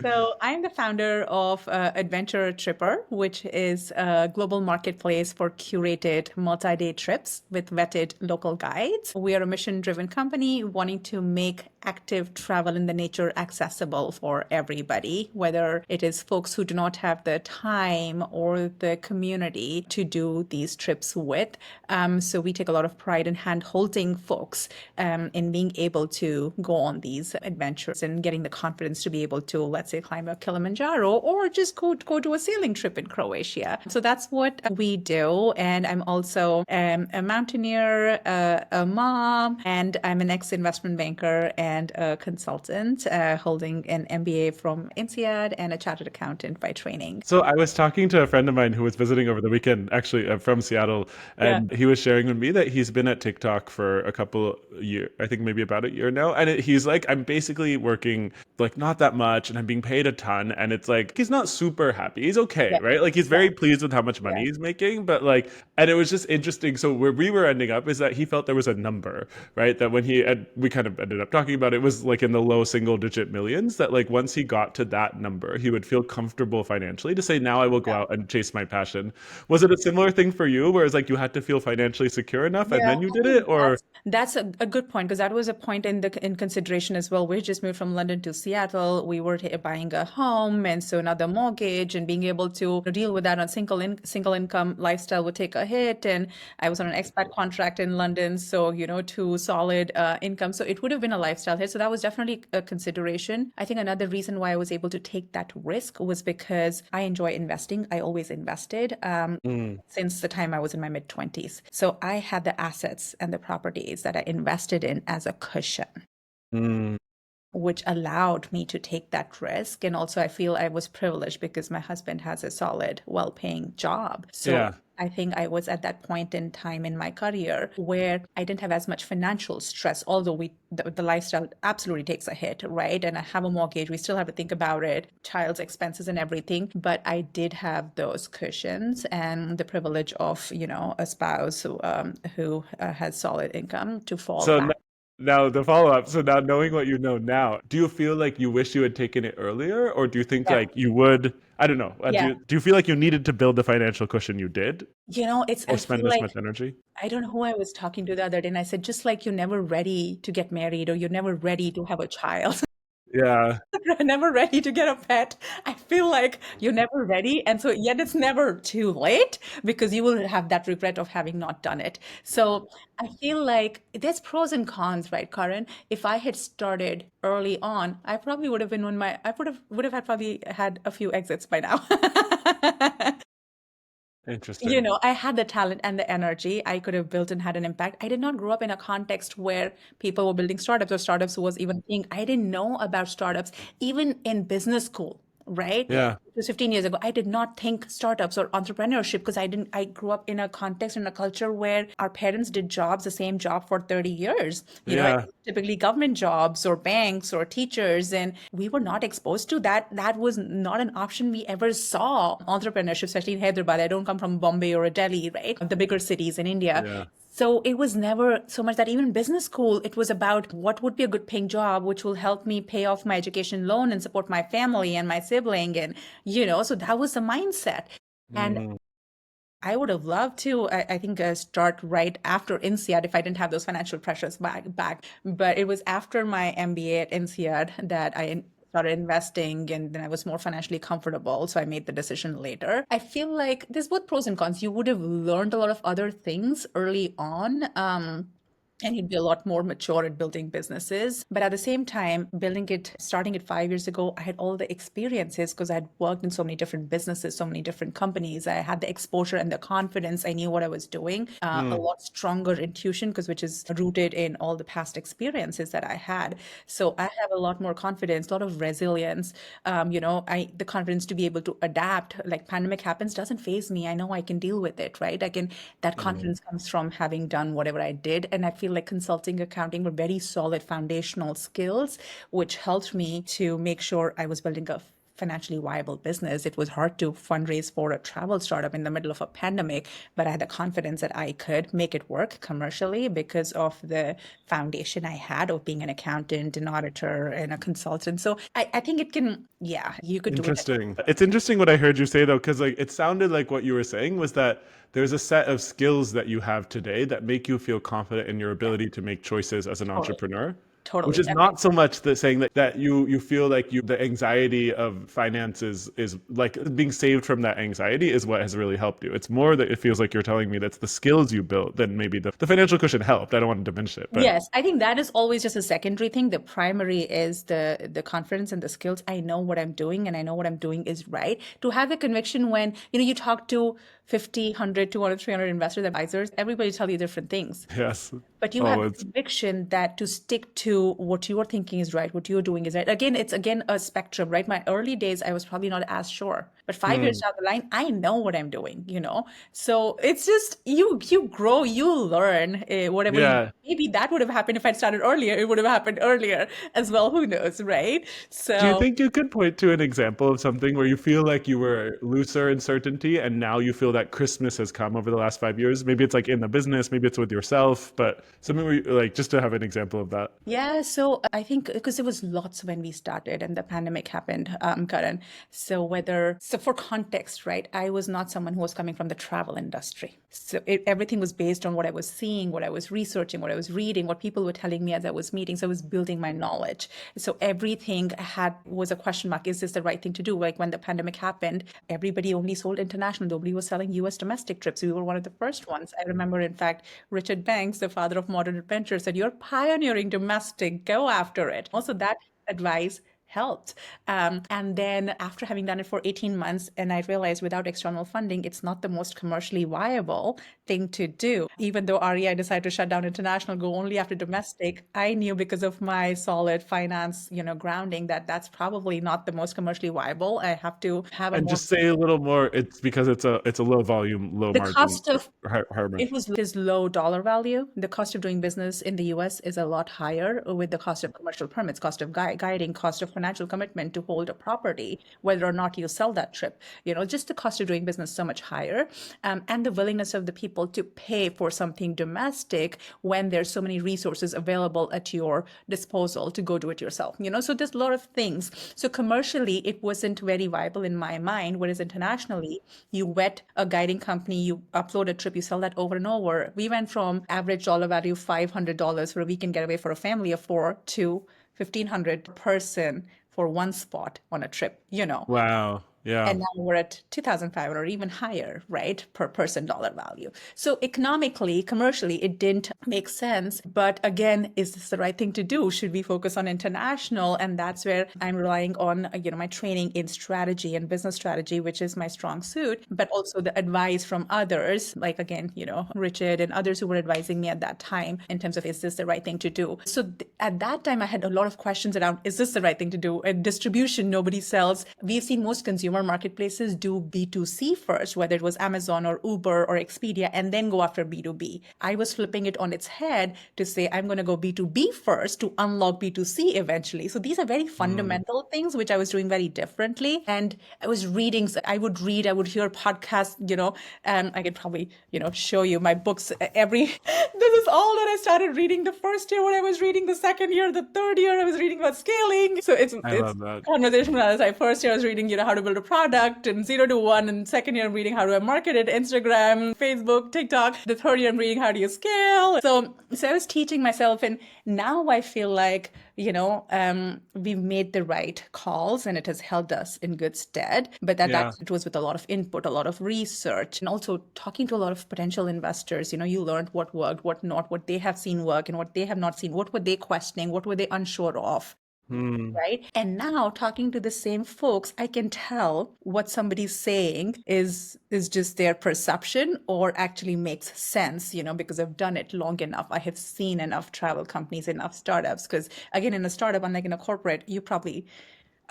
So I'm the founder of AdventureTripr, which is a global marketplace for curated multi-day trips with vetted local guides. We are a mission-driven company wanting to make active travel in the nature accessible for everybody, whether it is folks who do not have the time or the community to do these trips with. So we take a lot of pride in hand-holding folks in being able to go on these adventures and getting the confidence to be able to, let's say, climb a Kilimanjaro or just go to a sailing trip in Croatia. So that's what we do. And I'm also a mountaineer, a mom, and I'm an ex-investment banker and a consultant holding an MBA from INSEAD and a chartered accountant by training. So I was talking to a friend of mine who was visiting over the weekend, actually from Seattle, Yeah. and he was sharing with me that he's been at TikTok for a couple years, I think maybe about a year now. And he's like, I'm basically working like not that much, and I'm being paid a ton, and it's like he's not super happy. He's okay, Yeah. right? Like he's Yeah. very pleased with how much money Yeah. he's making, but like, and it was just interesting. So where we were ending up is that he felt there was a number, right? That when we kind of ended up talking about it was like in the low single digit millions. That like once he got to that number, he would feel comfortable financially to say, now I will go out and chase my passion. Was it a similar thing for you, where it's like you had to feel financially secure enough and Yeah, then you I did it, think or that's a good point because that was a point in consideration as well. We just moved from London to Seattle. We were buying a home, and so another mortgage, and being able to deal with that on single income lifestyle would take a hit. And I was on an expat contract in London, so two solid income. So it would have been a lifestyle hit. So that was definitely a consideration. I think another reason why I was able to take that risk was because I enjoy investing. I always invested. Mm, Since the time I was in my mid 20s. So I had the assets and the properties that I invested in as a cushion, mm, which allowed me to take that risk. And also, I feel I was privileged because my husband has a solid, well paying job. So yeah. I think I was at that point in time in my career where I didn't have as much financial stress, although the lifestyle absolutely takes a hit, right? And I have a mortgage, we still have to think about it, child's expenses and everything. But I did have those cushions and the privilege of, a spouse who has solid income to fall So back. now the follow up. So now knowing what you know now, do you feel like you wish you had taken it earlier, or do you think Yeah. like you would? I don't know. Yeah. Do you feel like you needed to build the financial cushion you did, I or spend feel this like much energy? I don't know who I was talking to the other day, and I said, just like you're never ready to get married or you're never ready to have a child, Yeah. never ready to get a pet. I feel like you're never ready. And so, yet it's never too late because you will have that regret of having not done it. So I feel like there's pros and cons, right, Karan? If I had started early on, I probably would have been I would have had probably had a few exits by now. Interesting. I had the talent and the energy. I could have built and had an impact. I did not grow up in a context where people were building startups or startups was even a thing. I didn't know about startups, even in business school, right? Yeah. It was 15 years ago. I did not think startups or entrepreneurship because I grew up in a context, in a culture where our parents did jobs, the same job for 30 years. Yeah. Typically government jobs or banks or teachers, and we were not exposed to that. That was not an option we ever saw. Entrepreneurship, especially in Hyderabad. I don't come from Bombay or a Delhi, right? The bigger cities in India. Yeah. So it was never so much that even business school, it was about what would be a good paying job, which will help me pay off my education loan and support my family and my sibling. And, so that was the mindset. And Mm. I would have loved to, I think, start right after INSEAD if I didn't have those financial pressures back. But it was after my MBA at INSEAD that I started investing and then I was more financially comfortable. So I made the decision later. I feel like there's both pros and cons. You would have learned a lot of other things early on. And you'd be a lot more mature at building businesses. But at the same time, starting it 5 years ago, I had all the experiences because I had worked in so many different businesses, so many different companies. I had the exposure and the confidence. I knew what I was doing. A Mm. lot stronger intuition, which is rooted in all the past experiences that I had. So I have a lot more confidence, a lot of resilience. The confidence to be able to adapt. Like pandemic happens, doesn't phase me. I know I can deal with it, right? That Mm. confidence comes from having done whatever I did. And I feel like consulting, accounting were very solid foundational skills, which helped me to make sure I was building a financially viable business. It was hard to fundraise for a travel startup in the middle of a pandemic, but I had the confidence that I could make it work commercially because of the foundation I had of being an accountant, an auditor, and a consultant. So I think it can, yeah, you could do it. Interesting. It's interesting what I heard you say though, because like it sounded like what you were saying was that there's a set of skills that you have today that make you feel confident in your ability to make choices as an Totally. entrepreneur. Which Totally. is not so much the saying that you feel like the anxiety of finances is like being saved from that anxiety is what has really helped you. It's more that it feels like you're telling me that's the skills you built than maybe the financial cushion helped. I don't want to diminish it, but Yes, I think that is always just a secondary thing. The primary is the confidence and the skills. I know what I'm doing and I know what I'm doing is right. To have the conviction when, you talk to 50, 100, 200, 300 investors, advisors, everybody tell you different things. yes. But you have Oh, the it's conviction that to stick to what you're thinking is right, what you're doing is right. Again, it's again a spectrum, right? My early days, I was probably not as sure. But 5 years mm, down the line, I know what I'm doing. So it's just you grow, you learn whatever you yeah. maybe that would have happened if I'd started earlier. It would have happened earlier as well. Who knows, right? Do you So think you could point to an example of something where you feel like you were looser in certainty and now you feel that Christmas has come over the last 5 years? Maybe it's like in the business, maybe it's with yourself, but something where you, like just to have an example of that. yeah, so I think because there was lots when we started and the pandemic happened, Karan. So for context, right, I was not someone who was coming from the travel industry. So everything was based on what I was seeing, what I was researching, what I was reading, what people were telling me as I was meeting. So I was building my knowledge. So everything was a question mark. Is this the right thing to do? Like when the pandemic happened, everybody only sold international. Nobody was selling US domestic trips. We were one of the first ones. I remember, in fact, Richard Banks, the father of modern adventure, said, "You're pioneering domestic, go after it." Also, that advice helped. And then after having done it for 18 months, and I realized without external funding, it's not the most commercially viable thing to do. Even though REI decided to shut down international, go only after domestic, I knew because of my solid finance, grounding that that's probably not the most commercially viable. I have to have a And more just say a little more. It's because it's a low volume, low the margin, cost of higher margin. it was is low dollar value. The cost of doing business in the US is a lot higher with the cost of commercial permits, cost of guiding, cost of financial commitment to hold a property, whether or not you sell that trip. Just the cost of doing business so much higher, and the willingness of the people to pay for something domestic when there's so many resources available at your disposal to go do it yourself. So there's a lot of things. So commercially, it wasn't very viable in my mind, whereas internationally, you vet a guiding company, you upload a trip, you sell that over and over. We went from average dollar value $500 for a weekend getaway for a family of four to 1,500 per person for one spot on a trip. Wow. Yeah. And now we're at 2,500 or even higher, right, per person dollar value. So economically, commercially, it didn't make sense. But again, is this the right thing to do? Should we focus on international? And that's where I'm relying on, my training in strategy and business strategy, which is my strong suit, but also the advice from others, like again, Richard and others who were advising me at that time in terms of, is this the right thing to do? So at that time, I had a lot of questions around, is this the right thing to do? And distribution, nobody sells. We've seen most consumer marketplaces do B2C first, whether it was Amazon or Uber or Expedia, and then go after B2B. I was flipping it on its head to say, I'm going to go B2B first to unlock B2C eventually. So these are very Mm, fundamental things, which I was doing very differently. And I was reading, so I would read, I would hear podcasts, and I could probably, show you my books this is all that I started reading the first year when I was reading, the second year, the third year, I was reading about scaling. So I it's love that. conversation analysis. First year I was reading, how to build a product, and 0 to 1. And second year I'm reading how do I market it, Instagram, Facebook, TikTok. The third year I'm reading how do you scale. So I was teaching myself, and now I feel like, we've made the right calls and it has held us in good stead. But at that Yeah. it was with a lot of input, a lot of research, and also talking to a lot of potential investors. You learned what worked, what not, what they have seen work and what they have not seen, what were they questioning, what were they unsure of. Hmm. Right. And now talking to the same folks, I can tell what somebody's saying is just their perception or actually makes sense, because I've done it long enough. I have seen enough travel companies, enough startups. Because again, in a startup, unlike in a corporate, you probably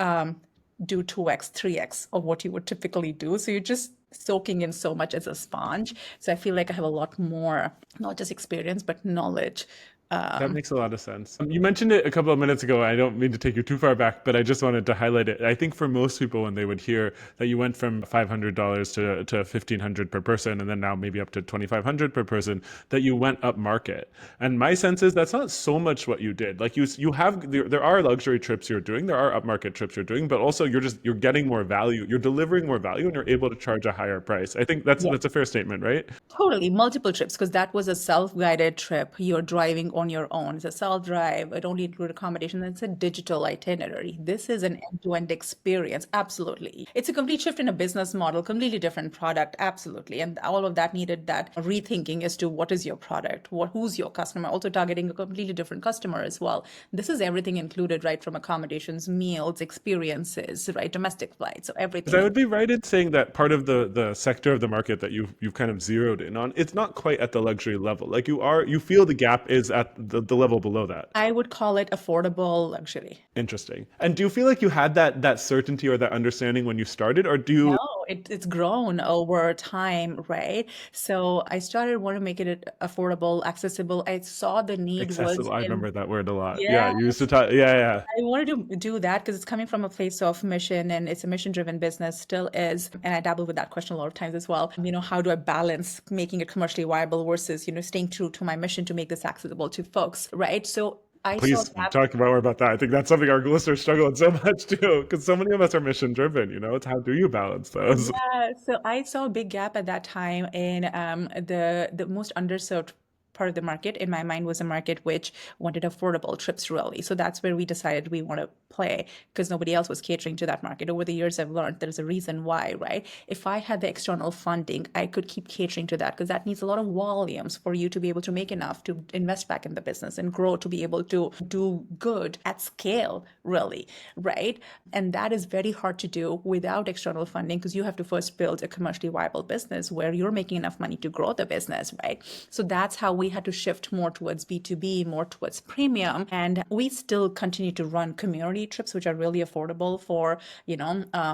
do 2x, 3x of what you would typically do. So you're just soaking in so much as a sponge. So I feel like I have a lot more, not just experience, but knowledge That makes a lot of sense. You mentioned it a couple of minutes ago. I don't mean to take you too far back, but I just wanted to highlight it. I think for most people, when they would hear that you went from $500 to 1,500 per person, and then now maybe up to 2,500 per person, that you went up market. And my sense is that's not so much what you did. Like you have there are luxury trips you're doing, there are upmarket trips you're doing, but also you're getting more value, you're delivering more value, and you're able to charge a higher price. I think that's a fair statement, right? Totally, multiple trips, because that was a self-guided trip. You're driving on your own. It's a self-drive. It only include accommodation. It's a digital itinerary. This is an end-to-end experience. Absolutely. It's a complete shift in a business model, completely different product. Absolutely. And all of that needed that rethinking as to what is your product, who's your customer, also targeting a completely different customer as well. This is everything included, right? From accommodations, meals, experiences, right? Domestic flights, so Because I everything. would be right in saying that part of the sector of the market that you've kind of zeroed in on, it's not quite at the luxury level. Like you feel the gap is at the level below that. I would call it affordable luxury. Interesting. And do you feel like you had that certainty or that understanding when you started, or do you No, it's grown over time, right? So I started want to make it affordable, accessible. I saw the need was accessible? I in, remember that word a lot. Yeah, yeah, you used to talk. Yeah, yeah. I wanted to do that because it's coming from a place of mission and it's a mission-driven business, still is. And I dabble with that question a lot of times as well. How do I balance making it commercially viable versus, staying true to my mission to make this accessible to folks, right? So I saw Please gaps. talk more about that. I think that's something our listeners struggle with so much too, because so many of us are mission driven. It's how do you balance those? Yeah, so I saw a big gap at that time in the most underserved part of the market. In my mind, was a market which wanted affordable trips, really. So that's where we decided we want to play, because nobody else was catering to that market. Over the years, I've learned there's a reason why, right? If I had the external funding, I could keep catering to that, because that needs a lot of volumes for you to be able to make enough to invest back in the business and grow to be able to do good at scale, really, right? And that is very hard to do without external funding, because you have to first build a commercially viable business where you're making enough money to grow the business, right? So that's how we had to shift more towards B2B, more towards premium. And we still continue to run community trips, which are really affordable for,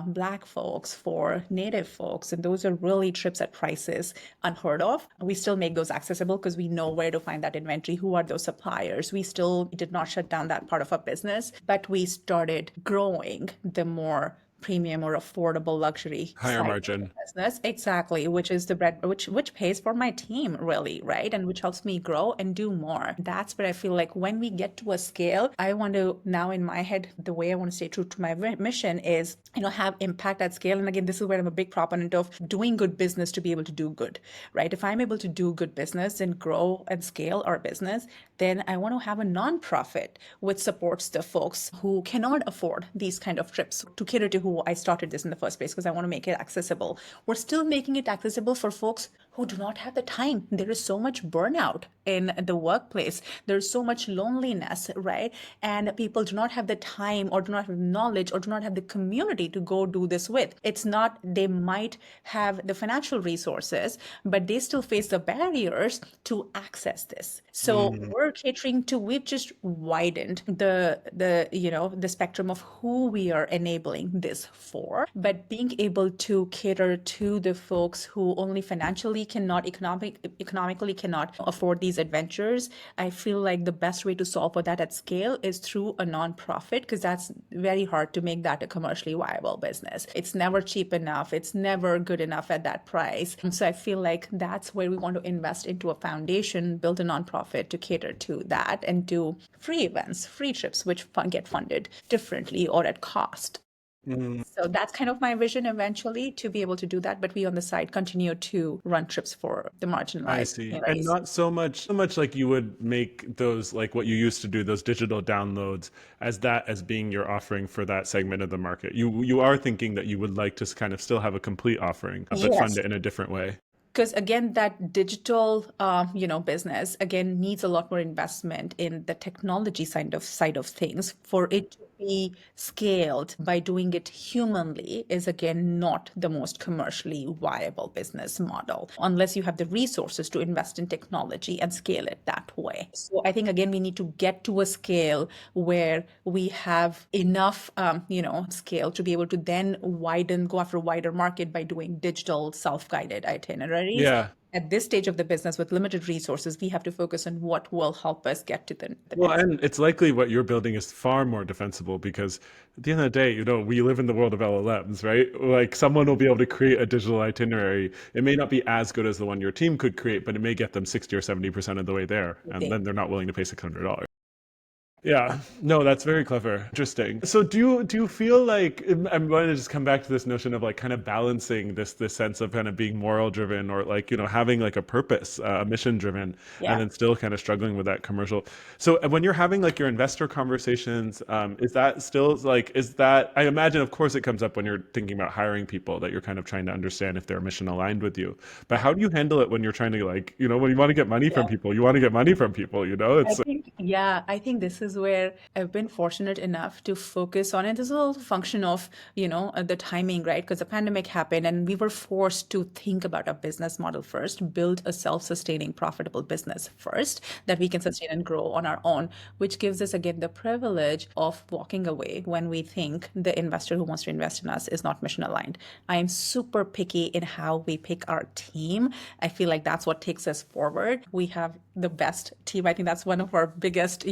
Black folks, for Native folks. And those are really trips at prices unheard of. We still make those accessible because we know where to find that inventory, who are those suppliers. We still did not shut down that part of our business, but we started growing the more premium or affordable luxury Higher side of the margin. business. Exactly, which is the bread, which pays for my team, really, right? And which helps me grow and do more. That's where I feel like when we get to a scale, I want to now, in my head, the way I want to stay true to my mission is, have impact at scale. And again, this is where I'm a big proponent of doing good business to be able to do good, right? If I'm able to do good business and grow and scale our business, then I want to have a nonprofit which supports the folks who cannot afford these kind of trips, to cater to who I started this in the first place, because I want to make it accessible. We're still making it accessible for folks who do not have the time. There is so much burnout in the workplace. There's so much loneliness, right? And people do not have the time, or do not have knowledge, or do not have the community to go do this with. It's not, they might have the financial resources, but they still face the barriers to access this. So we're catering to, we've just widened the spectrum of who we are enabling this for, but being able to cater to the folks who only financially cannot, economically cannot afford these adventures. I feel like the best way to solve for that at scale is through a nonprofit, because that's very hard to make that a commercially viable business. It's never cheap enough. It's never good enough at that price. And so I feel like that's where we want to invest into a foundation, build a nonprofit to cater to that, and do free events, free trips, which get funded differently or at cost. So that's kind of my vision eventually, to be able to do that. But we on the side continue to run trips for the I marginalized see. And communities. not so much like you would make those, like what you used to do, those digital downloads, as being your offering for that segment of the market. You are thinking that you would like to kind of still have a complete offering, but fund Yes. it in a different way. Because again, that digital business again needs a lot more investment in the technology side of things for it to be scaled. By doing it humanly is again not the most commercially viable business model, unless you have the resources to invest in technology and scale it that way. So I think again we need to get to a scale where we have enough scale to be able to then go after a wider market by doing digital self-guided itinerary, salaries. Yeah. At this stage of the business with limited resources, we have to focus on what will help us get to the Well, next. and it's likely what you're building is far more defensible because at the end of the day, we live in the world of LLMs, right? Like someone will be able to create a digital itinerary. It may not be as good as the one your team could create, but it may get them 60 or 70% of the way there. And Thing. then they're not willing to pay $600. Yeah, no, that's very clever. Interesting. So do you feel like I'm going to just come back to this notion of like kind of balancing this sense of kind of being moral driven or like having like a purpose, a mission driven, and Yeah. then still kind of struggling with that commercial. So when you're having like your investor conversations, is that still like is that I imagine of course it comes up when you're thinking about hiring people that you're kind of trying to understand if they're mission aligned with you. But how do you handle it when you're trying to like when you want to get money from people, you want to get money from people, I it's think, yeah, I think this is where I've been fortunate enough to focus on it. This is also a function of, the timing, right? Because the pandemic happened and we were forced to think about a business model first, build a self-sustaining, profitable business first that we can sustain and grow on our own, which gives us again the privilege of walking away when we think the investor who wants to invest in us is not mission aligned. I am super picky in how we pick our team. I feel like that's what takes us forward. We have the best team. I think that's one of our biggest,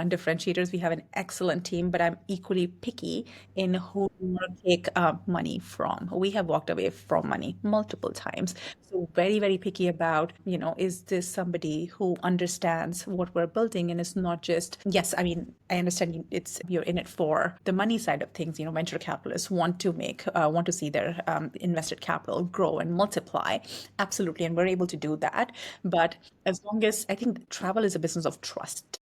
differentiators. We have an excellent team, but I'm equally picky in who we want to take money from. We have walked away from money multiple times. So very, very picky about, is this somebody who understands what we're building and it's not just, yes, I mean, I understand you're in it for the money side of things. Venture capitalists want to see their invested capital grow and multiply. Absolutely. And we're able to do that. But as long as I think travel is a business of trust.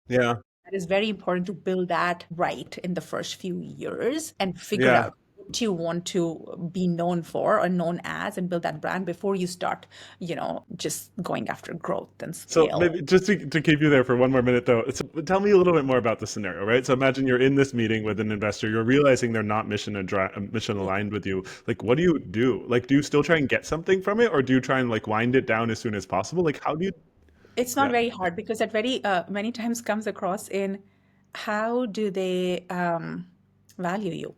yeah. It is very important to build that right in the first few years and figure Yeah. out what you want to be known for or known as and build that brand before you start, just going after growth and So scale. maybe just to keep you there for one more minute though, so tell me a little bit more about the scenario, right? So imagine you're in this meeting with an investor, you're realizing they're not mission aligned with you. Like, what do you do? Like, do you still try and get something from it, or do you try and like wind it down as soon as possible? Like, how do you? It's not Yeah. very hard because that very many times comes across in how do they value you?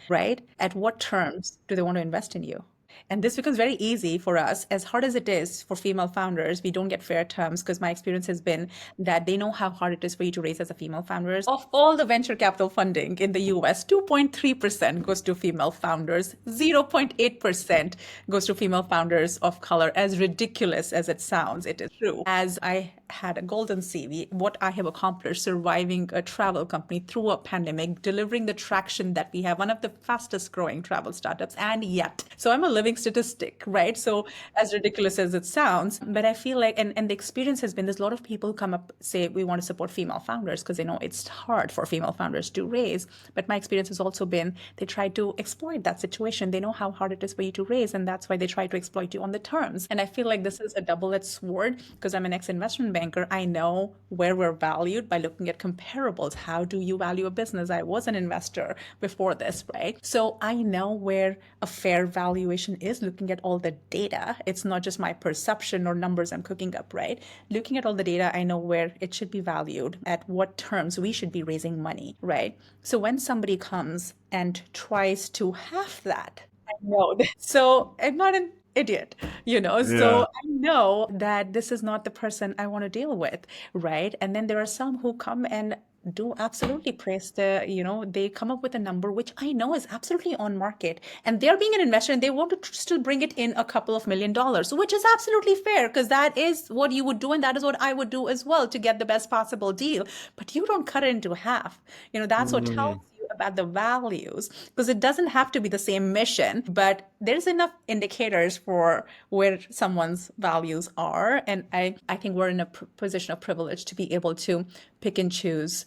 Right? At what terms do they want to invest in you? And this becomes very easy for us. As hard as it is for female founders, we don't get fair terms because my experience has been that they know how hard it is for you to raise as a female founder. Of all the venture capital funding in the US, 2.3% goes to female founders, 0.8% goes to female founders of color. As ridiculous as it sounds, it is true. As I had a golden CV, what I have accomplished surviving a travel company through a pandemic, delivering the traction that we have, one of the fastest growing travel startups, and yet. So I'm a living statistic, right? So as ridiculous as it sounds, but I feel like, and the experience has been there's a lot of people come up, say, we want to support female founders because they know it's hard for female founders to raise. But my experience has also been they try to exploit that situation. They know how hard it is for you to raise, and that's why they try to exploit you on the terms. And I feel like this is a double-edged sword because I'm an ex-investment banker. I know where we're valued by looking at comparables. How do you value a business? I was an investor before this, right? So I know where a fair valuation is looking at all the data. It's not just my perception or numbers I'm cooking up, right? Looking at all the data, I know where it should be valued, at what terms we should be raising money, right? So when somebody comes and tries to half that, I know. So I'm not an idiot, so Yeah. I know that this is not the person I want to deal with, right? And then there are some who come and do absolutely praise they come up with a number which I know is absolutely on market, and they're being an investor and they want to still bring it in a couple of $1 million, which is absolutely fair because that is what you would do and that is what I would do as well to get the best possible deal. But you don't cut it into half. That's what tells Mm, you about the values because it doesn't have to be the same mission, but there's enough indicators for where someone's values are. And I think we're in a position of privilege to be able to pick and choose,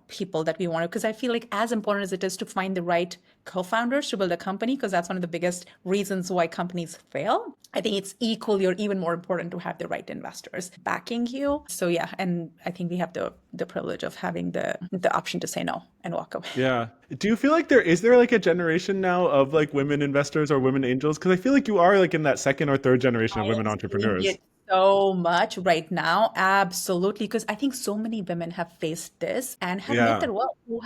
people that we want to, because I feel like as important as it is to find the right co-founders to build a company, because that's one of the biggest reasons why companies fail. I think it's equally or even more important to have the right investors backing you. So yeah, and I think we have the privilege of having the option to say no and walk away. yeah. Do you feel like there like a generation now of like women investors or women angels? Because I feel like you are like in that second or third generation of I women am seeing entrepreneurs. it so much right now. Absolutely. Because I think so many women have faced this and have made Yeah. their wealth, who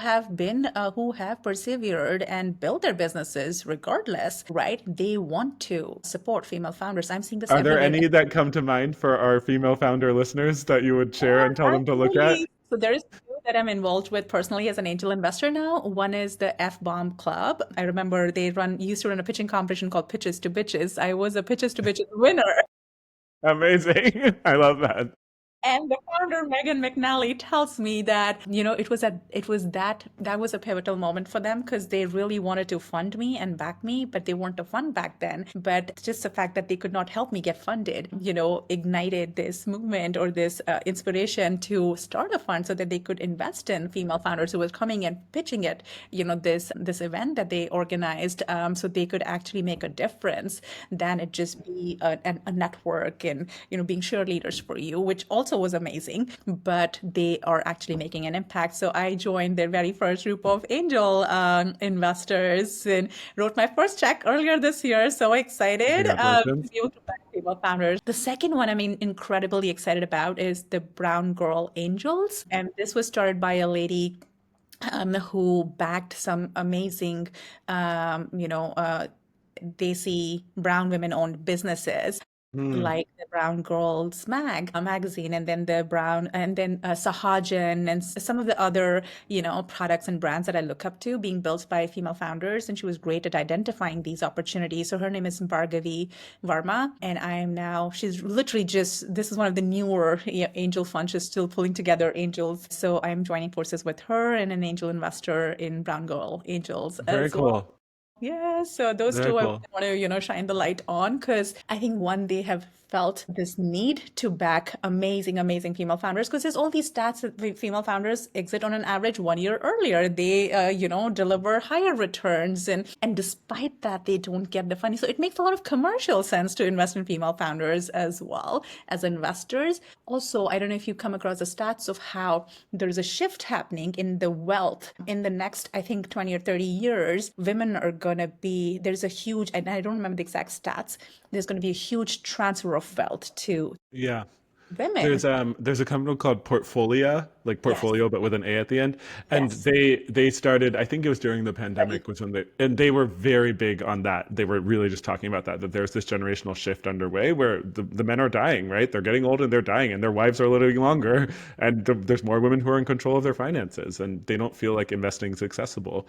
have persevered and built their businesses regardless, right? They want to support female founders. I'm seeing this Are there everywhere. any that come to mind for our female founder listeners that you would share and tell Yeah, them to look at? absolutely. So there is two that I'm involved with personally as an angel investor now. One is the F-Bomb Club. I remember they used to run a pitching competition called Pitches to Bitches. I was a Pitches to Bitches winner. Amazing. I love that. And the founder, Megan McNally, tells me that, that was a pivotal moment for them because they really wanted to fund me and back me, but they weren't a fund back then. But just the fact that they could not help me get funded, ignited this movement or this inspiration to start a fund so that they could invest in female founders who was coming and pitching it, this event that they organized, so they could actually make a difference than it just be a network and being cheerleaders for you, which also was amazing, but they are actually making an impact. So I joined their very first group of angel investors and wrote my first check earlier this year. So excited to Congratulations. be able to back female founders. The second one I'm incredibly excited about is the Brown Girl Angels. And this was started by a lady who backed some amazing, Desi brown women-owned businesses Hmm. like the Brown Girls magazine, and then the Brown, and then Sahajan, and some of the other, products and brands that I look up to being built by female founders. And she was great at identifying these opportunities. So her name is Bhargavi Varma, and she's literally this is one of the newer angel funds. She's still pulling together angels. So I'm joining forces with her and an angel investor in Brown Girl Angels Very as well. cool. Yeah, so those Very two I cool. want to, shine the light on because I think one, they have felt this need to back amazing, amazing female founders because there's all these stats that female founders exit on an average 1 year earlier. They, deliver higher returns, and despite that, they don't get the funding. So it makes a lot of commercial sense to invest in female founders as well as investors. Also, I don't know if you come across the stats of how there's a shift happening in the wealth in the next, I think, 20 or 30 years. Women are going to be, there's a huge, and I don't remember the exact stats, there's going to be a huge transfer of wealth to Yeah. women. There's a company called Portfolia, like Yes, portfolio but with an A at the end. And yes. they started, I think it was during the Right. pandemic was when they were very big on that. They were really just talking about that there's this generational shift underway where the men are dying, right? They're getting old and they're dying and their wives are living longer and there's more women who are in control of their finances and they don't feel like investing is accessible.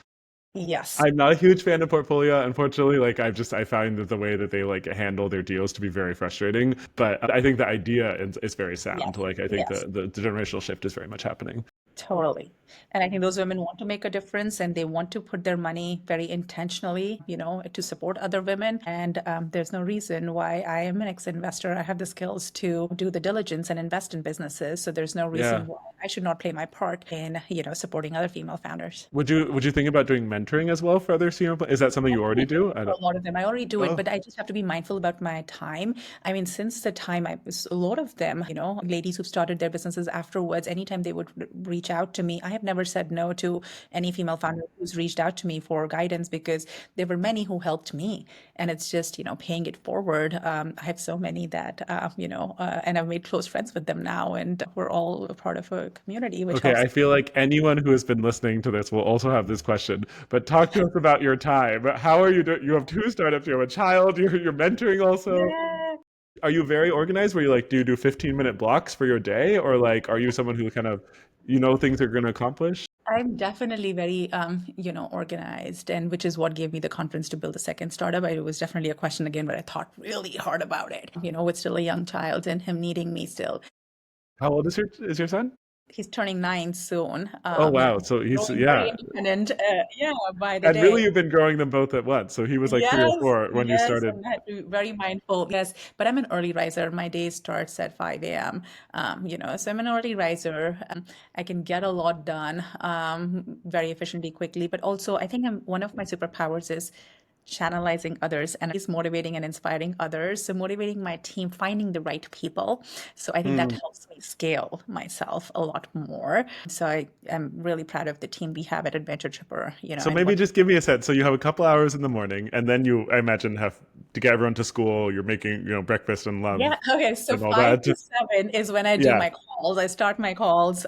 Yes, I'm not a huge fan of Portfolio, unfortunately. Like I find that the way that they like handle their deals to be very frustrating. But I think the idea is very sound. yes, Like I think yes. the generational shift is very much happening. Totally. And I think those women want to make a difference and they want to put their money very intentionally, to support other women. And there's no reason why I am an ex-investor. I have the skills to do the diligence and invest in businesses. So there's no Yeah. reason why I should not play my part in, supporting other female founders. Would you think about doing mentoring as well for other senior? Is that something you already Already do do? it for a lot of them. I already do it, Oh, but I just have to be mindful about my time. I mean, since the time I was, a lot of them, ladies who've started their businesses afterwards, anytime they would reach out to me, I have never said no to any female founder who's reached out to me for guidance because there were many who helped me. And it's just, paying it forward. I have so many that, and I've made close friends with them now, and we're all a part of a community, which okay. helps. I feel like anyone who has been listening to this will also have this question. But talk to us about your time. How are you doing? You have two startups. You have a child. You're mentoring also. Yeah. Are you very organized where you like do 15-minute blocks for your day or like are you someone who kind of things are going to accomplish? I'm definitely very, organized, and which is what gave me the confidence to build a second startup. It was definitely a question again, but I thought really hard about it, with still a young child and him needing me still. How old is your son? He's turning 9 soon, Oh wow, so he's growing very yeah. independent, yeah, by the And day. really you've been growing them both at once. So he was like 3 or Yes, 4 when you yes, started. and I had to be very mindful. Yes, but I'm an early riser. My day starts at 5 a.m. So I'm an early riser. I can get a lot done very efficiently, quickly. But also, I think one of my superpowers is channelizing others and is motivating and inspiring others. So motivating my team, finding the right people. So I think that Mm. helps me scale myself a lot more. So I am really proud of the team we have at AdventureTripr, So and maybe what. just give me a sense. So you have a couple hours in the morning and then you I imagine have to get everyone to school, you're making, breakfast and lunch Yeah. Okay. So and all 5 to 7 is when I do Yeah. my calls. I start my calls,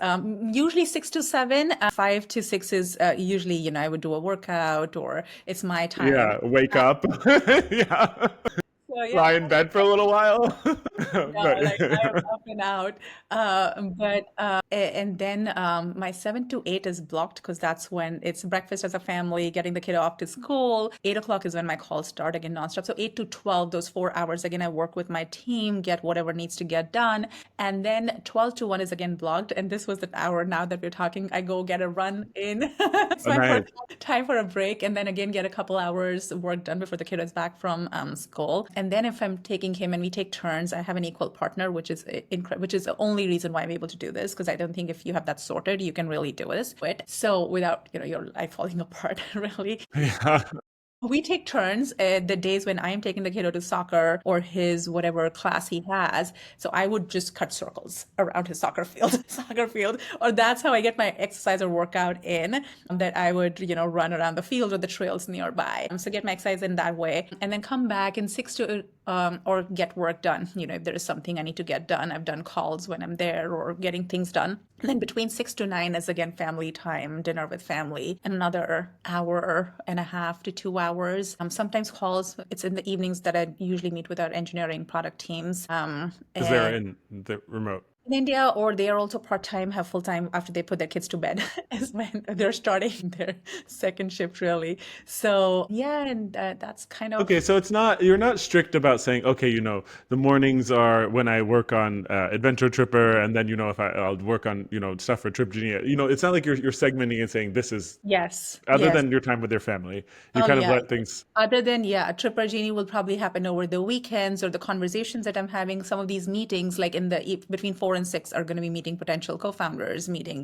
usually 6 to 7. 5 to 6 is usually, I would do a workout or it's my time. Yeah. Wake up. Yeah. So yeah, Lie in bed for a little while. no, like I am But up and out. And then my 7 to 8 is blocked because that's when it's breakfast as a family, getting the kid off to school. 8 o'clock is when my calls start again nonstop. So 8 to 12, those 4 hours again, I work with my team, get whatever needs to get done. And then 12 to 1 is again blocked. And this was the hour now that we're talking. I go get a run in. It's oh, my nice. personal time for a break, and then again get a couple hours work done before the kid is back from school. And then if I'm taking him and we take turns, I have an equal partner, which is the only reason why I'm able to do this because I don't think if you have that sorted, you can really do this. But so without your life falling apart, really. Yeah. We take turns the days when I am taking the kiddo to soccer or his whatever class he has. So I would just cut circles around his soccer field, or that's how I get my exercise or workout in. That I would, run around the field or the trails nearby. So get my exercise in that way, and then come back in 6 to or get work done. If there is something I need to get done, I've done calls when I'm there or getting things done. And then between 6 to 9 is again family time, dinner with family, and another hour and a half to 2 hours. Sometimes calls. It's in the evenings that I usually meet with our engineering product teams. Because they're And in the remote. in India, or they are also part-time, have full-time after they put their kids to bed, is when they're starting their second shift, really. So yeah, and that's kind Okay, of so you're not strict about saying, okay, the mornings are when I work on AdventureTripr, and then if I'll work on stuff for TripGenie. It's not like you're segmenting and saying this is yes, other yes. than your time with your family. You Oh kind of yeah. let things. Other than, yeah, a TripGenie will probably happen over the weekends or the conversations that I'm having. Some of these meetings, like between 4 and 6, are going to be meeting potential co-founders, meeting,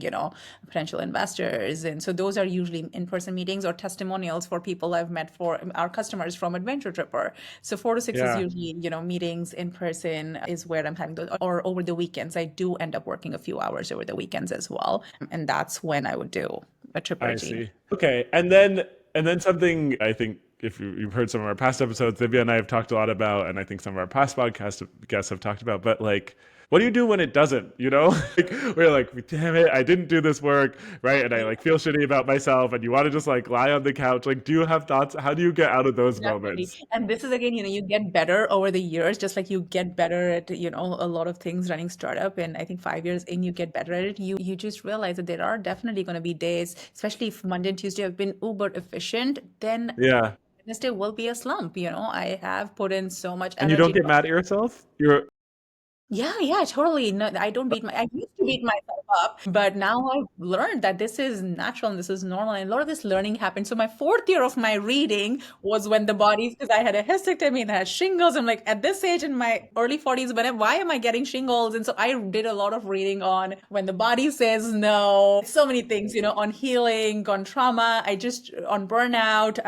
potential investors. And so those are usually in-person meetings or testimonials for people I've met for our customers from AdventureTripr. So 4 to 6 is Yeah, usually, meetings in person is where I'm having those. Or over the weekends, I do end up working a few hours over the weekends as well. And that's when I would do a I TripGenie. see. Okay, and then something I think if you've heard some of our past episodes, Divya and I have talked a lot about, and I think some of our past podcast guests have talked about, but like, what do you do when it doesn't? Like we're like, damn it, I didn't do this work, right? And I like feel shitty about myself, and you want to just like lie on the couch. Like, do you have thoughts? How do you get out of those Definitely. moments? And this is again, you get better over the years, just like you get better at, a lot of things running startup. And I think 5 years in, you get better at it. You just realize that there are definitely going to be days, especially if Monday and Tuesday have been uber efficient, then Yeah, Wednesday will be a slump. I have put in so much and you don't energy. get mad at yourself. You're Yeah, yeah, totally. No, I used to beat myself up, but now I've learned that this is natural and this is normal. And a lot of this learning happened. So my fourth year of my reading was when the bodies, because I had a hysterectomy and I had shingles. I'm like, at this age in my early 40s, why am I getting shingles? And so I did a lot of reading on when the body says no, so many things, on healing, on trauma. On burnout,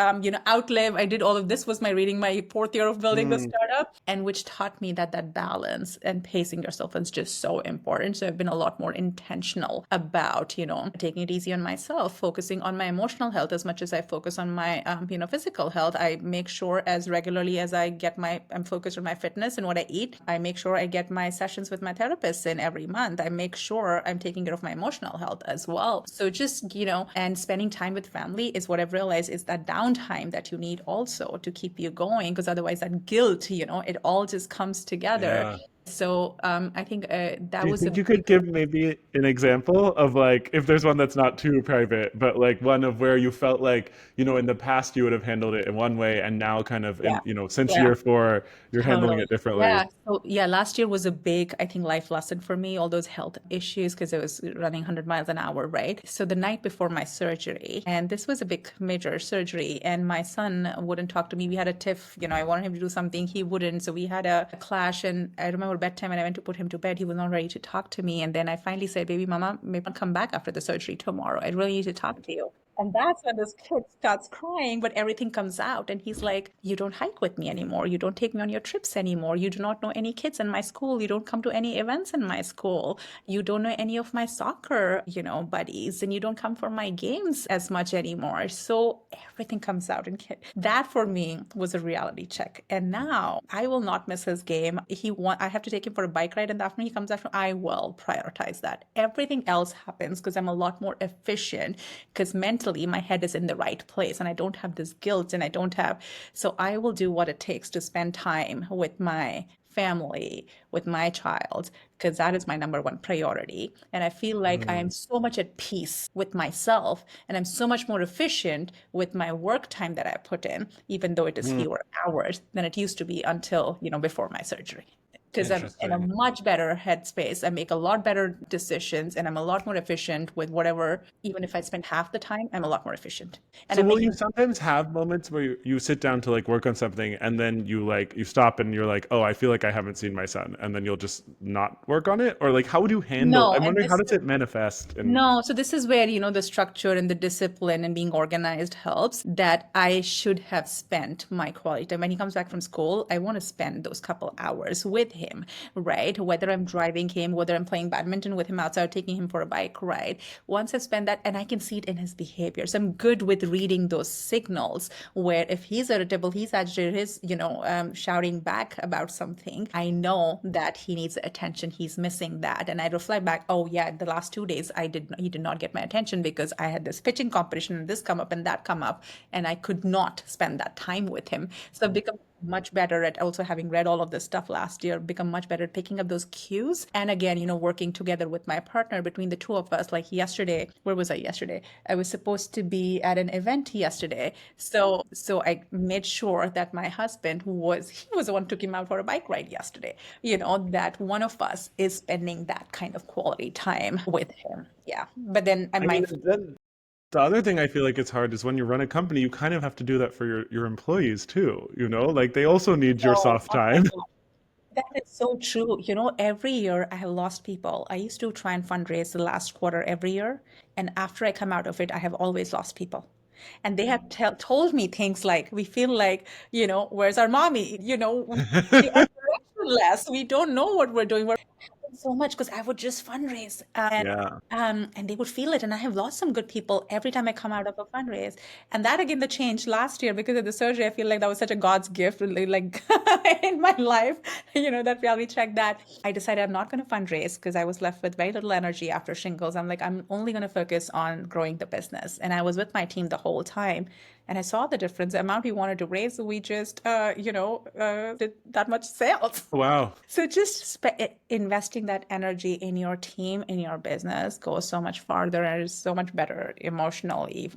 outlive. I did all of this was my reading, my fourth year of building the mm, startup, and which taught me that balance and pacing yourself is just so important. So I've been a lot more intentional about, taking it easy on myself, focusing on my emotional health as much as I focus on my, physical health. I make sure as regularly as I'm focused on my fitness and what I eat. I make sure I get my sessions with my therapist in every month. I make sure I'm taking care of my emotional health as well. So just, and spending time with family is what I've realized is that downtime that you need also to keep you going, because otherwise that guilt, it all just comes together. yeah. So I think Do that you was a think you big, could give maybe an example of like, if there's one that's not too private, but like one of where you felt like, in the past you would have handled it in one way and now kind of yeah, since yeah. year four, you're handling Totally. it differently. Yeah. So yeah, last year was a big, I think, life lesson for me, all those health issues, because it was running 100 miles an hour, right? So the night before my surgery, and this was a big major surgery, and my son wouldn't talk to me. We had a tiff, I wanted him to do something, he wouldn't. So we had a clash, and I remember bedtime, and I went to put him to bed. He was not ready to talk to me. And then I finally said, baby mama, maybe I'll come back after the surgery tomorrow. I really need to talk to you. And that's when this kid starts crying, but everything comes out. And he's like, you don't hike with me anymore. You don't take me on your trips anymore. You do not know any kids in my school. You don't come to any events in my school. You don't know any of my soccer, buddies, and you don't come for my games as much anymore. So everything comes out. And that for me was a reality check. And now I will not miss his game. I have to take him for a bike ride in the afternoon. He comes after, I will prioritize that. Everything else happens because I'm a lot more efficient because mentally my head is in the right place and I don't have this guilt and I don't have, so I will do what it takes to spend time with my family, with my child, because that is my number one priority. And I feel like I am Mm, so much at peace with myself and I'm so much more efficient with my work time that I put in, even though it is mm, fewer hours than it used to be until, before my surgery. Because I'm in a interesting. much better headspace. I make a lot better decisions and I'm a lot more efficient with whatever, even if I spend half the time, I'm a lot more efficient. And So I'm will you making sometimes have moments where you sit down to like work on something and then you stop and you're like, oh, I feel like I haven't seen my son, and then you'll just not work on it? Or like how would you handle, no, I'm and wondering how this does it manifest in No, so this is where, the structure and the discipline and being organized helps, that I should have spent my quality time. When he comes back from school, I want to spend those couple hours with him, right? Whether I'm driving him, whether I'm playing badminton with him outside, or taking him for a bike ride. Once I've spent that, and I can see it in his behavior. So I'm good with reading those signals where if he's irritable, he's agitated, he's, shouting back about something, I know that he needs attention. He's missing that. And I reflect back, oh yeah, the last 2 days he did not get my attention because I had this pitching competition and this come up and that come up, and I could not spend that time with him. So I've become much better at, also having read all of this stuff last year, become much better at picking up those cues. And again, working together with my partner, between the two of us. Like yesterday, where was I yesterday? I was supposed to be at an event yesterday. So I made sure that my husband, he was the one who took him out for a bike ride yesterday, that one of us is spending that kind of quality time with him. Yeah. But then I'm I mean, mindful. then the other thing I feel like it's hard is when you run a company, you kind of have to do that for your employees too, like they also need your No, soft oh my time. God. That is so true. Every year I have lost people. I used to try and fundraise the last quarter every year. And after I come out of it, I have always lost people. And they have told me things like, we feel like, where's our mommy? We are directionless. We don't know what we're doing. We're so much because I would just fundraise Yeah. and they would feel it. And I have lost some good people every time I come out of a fundraise. And that again, the change last year because of the surgery, I feel like that was such a God's gift, really, like in my life, that reality check that I decided I'm not going to fundraise because I was left with very little energy after shingles. I'm like, I'm only going to focus on growing the business. And I was with my team the whole time. And I saw the difference, the amount we wanted to raise. We just, did that much sales. Wow. So just investing that energy in your team, in your business goes so much farther and is so much better emotionally,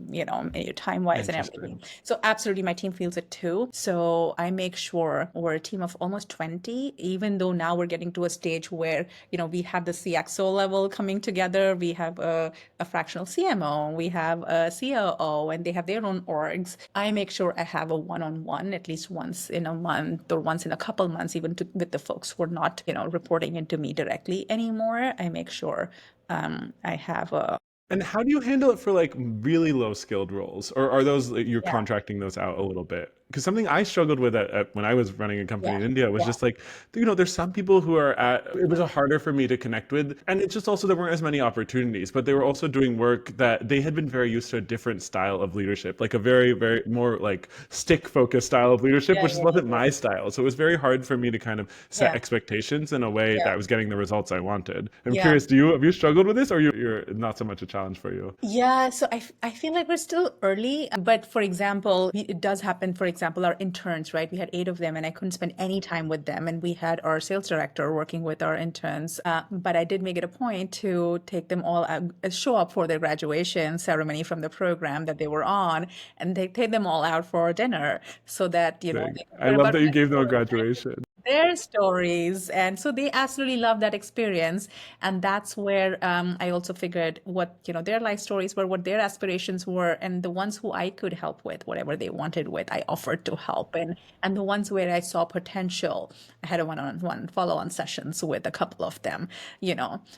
time-wise and everything. Interesting. So absolutely, my team feels it too. So I make sure we're a team of almost 20, even though now we're getting to a stage where, we have the CXO level coming together. We have a fractional CMO, we have a COO, and they have their own orgs. I make sure I have a one-on-one at least once in a month or once in a couple months, even with the folks who are not, reporting into me directly anymore. I make sure I have a, And how do you handle it for like really low skilled roles? Or are those like, you're yeah, contracting those out a little bit? Because something I struggled with when I was running a company yeah, in India was yeah, just like, there's some people who are it was harder for me to connect with. And it's just also there weren't as many opportunities, but they were also doing work that they had been very used to a different style of leadership, like a very, very more like stick focused style of leadership, yeah, which yeah, wasn't yeah, my style. So it was very hard for me to kind of set yeah, expectations in a way that yeah, I was getting the results I wanted. I'm yeah. curious, have you struggled with this, or you're not so much a challenge for you? Yeah, so I feel like we're still early, but for example, it does happen. For example, our interns, right? We had 8 of them, and I couldn't spend any time with them. And we had our sales director working with our interns. But I did make it a point to take them all out, show up for their graduation ceremony from the program that they were on, and take them all out for dinner so that, Thing. they can I hear love about that you gave them a graduation. their stories. And so they absolutely love that experience. And that's where I also figured what, their life stories were, what their aspirations were, and the ones who I could help with, whatever they wanted with, I offered to help. And the ones where I saw potential, I had a one-on-one follow-on sessions with a couple of them,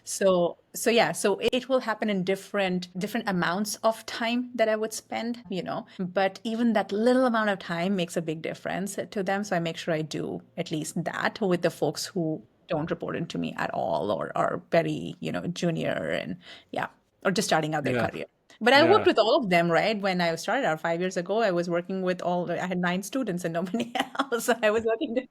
So So yeah, so it will happen in different amounts of time that I would spend, but even that little amount of time makes a big difference to them. So I make sure I do at least that with the folks who don't report into me at all or are very, junior and yeah, or just starting out their Yeah. career. But I worked Yeah. with all of them, right? When I started out 5 years ago, I was working with I had 9 students and nobody else. So I was working.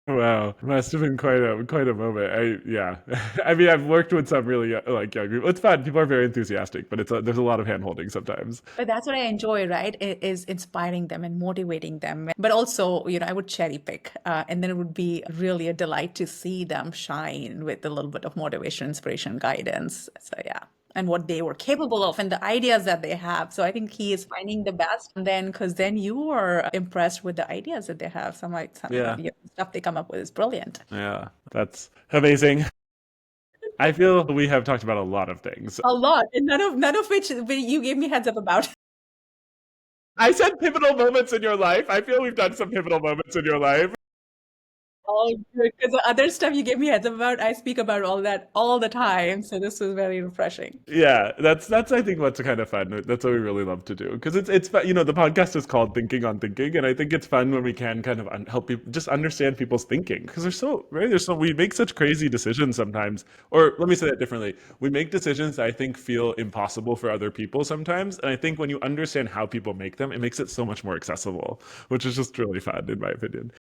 Wow, must have been quite a moment. Yeah, I mean, I've worked with some really like young people. It's fun. People are very enthusiastic, but there's a lot of hand holding sometimes. But that's what I enjoy, right? Is inspiring them and motivating them. But also, I would cherry pick, and then it would be really a delight to see them shine with a little bit of motivation, inspiration, guidance. So yeah, and what they were capable of, and the ideas that they have. So I think he is finding the best, and then because then you are impressed with the ideas that they have. Some like some Yeah, stuff they come up with is brilliant. yeah, that's amazing. I feel we have talked about a lot of things. A lot, and none of which you gave me heads up about. I said pivotal moments in your life. I feel we've done some pivotal moments in your life. All good, because the other stuff you gave me heads up about, I speak about all that all the time. So this was very refreshing. Yeah, that's I think what's kind of fun. That's what we really love to do because it's fun. The podcast is called Thinking on Thinking, and I think it's fun when we can kind of help people just understand people's thinking because there's so we make such crazy decisions sometimes. Or let me say that differently. We make decisions that I think feel impossible for other people sometimes, and I think when you understand how people make them, it makes it so much more accessible, which is just really fun in my opinion.